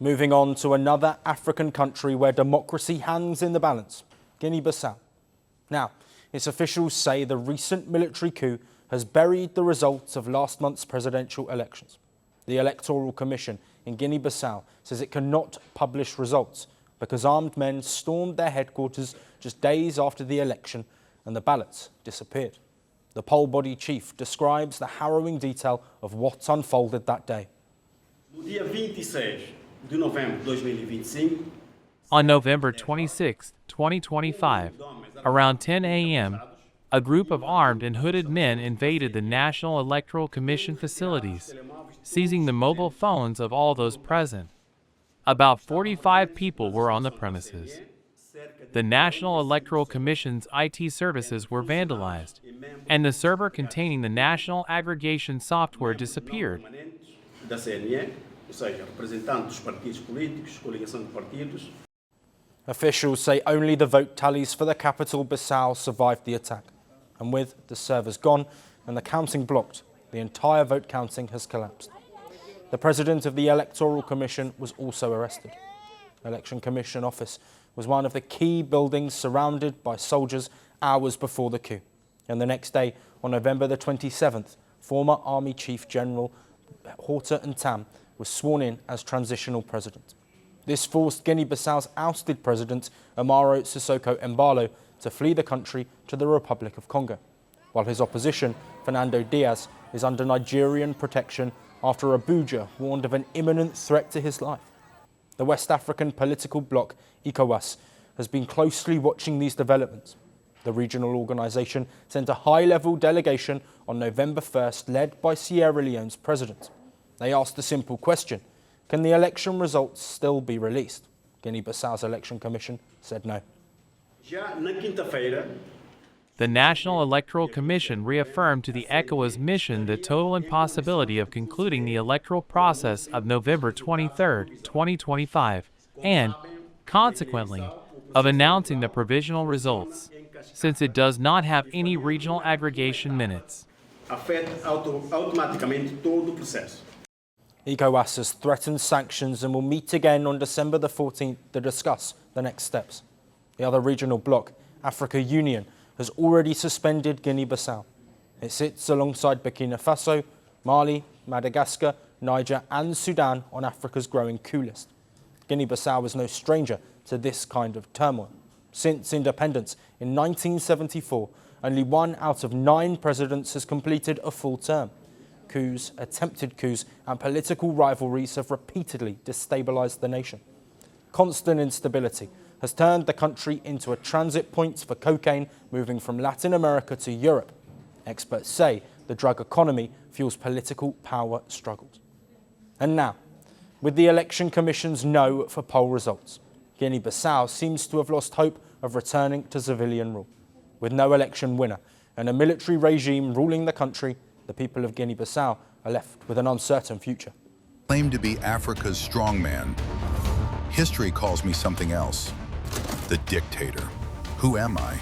Moving on to another African country where democracy hangs in the balance, Guinea-Bissau. Now, its officials say the recent military coup has buried the results of last month's presidential elections. The Electoral Commission in Guinea-Bissau says it cannot publish results because armed men stormed their headquarters just days after the election and the ballots disappeared. The poll body chief describes the harrowing detail of what unfolded that day. On November 26, 2025, around 10 a.m., a group of armed and hooded men invaded the National Electoral Commission facilities, seizing the mobile phones of all those present. About 45 people were on the premises. The National Electoral Commission's IT services were vandalized, and the server containing the national aggregation software disappeared. Officials say only the vote tallies for the capital, Bissau, survived the attack. And with the servers gone and the counting blocked, the entire vote counting has collapsed. The president of the Electoral Commission was also arrested. Election Commission office was one of the key buildings surrounded by soldiers hours before the coup. And the next day, on November the 27th, former Army Chief General Horta Inta-Naam was sworn in as transitional president. This forced Guinea-Bissau's ousted President Umaro Sissoco Embalo to flee the country to the Republic of Congo, while his opposition, Fernando Diaz, is under Nigerian protection after Abuja warned of an imminent threat to his life. The West African political bloc, ECOWAS, has been closely watching these developments. The regional organisation sent a high-level delegation on November 1st, led by Sierra Leone's president. They asked a simple question: can the election results still be released? Guinea-Bissau's election commission said no. The National Electoral Commission reaffirmed to the ECOWAS mission the total impossibility of concluding the electoral process of November 23, 2025, and, consequently, of announcing the provisional results, since it does not have any regional aggregation minutes. ECOWAS has threatened sanctions and will meet again on December the 14th to discuss the next steps. The other regional bloc, Africa Union, has already suspended Guinea-Bissau. It sits alongside Burkina Faso, Mali, Madagascar, Niger and Sudan on Africa's growing coup list. Guinea-Bissau is no stranger to this kind of turmoil. Since independence in 1974, only 1 out of 9 presidents has completed a full term. Coups, attempted coups and political rivalries have repeatedly destabilised the nation. Constant instability has turned the country into a transit point for cocaine moving from Latin America to Europe. Experts say the drug economy fuels political power struggles. And now, with the Election Commission's no for poll results, Guinea-Bissau seems to have lost hope of returning to civilian rule. With no election winner and a military regime ruling the country, the people of Guinea-Bissau are left with an uncertain future. Claimed to be Africa's strongman. History calls me something else. The dictator. Who am I?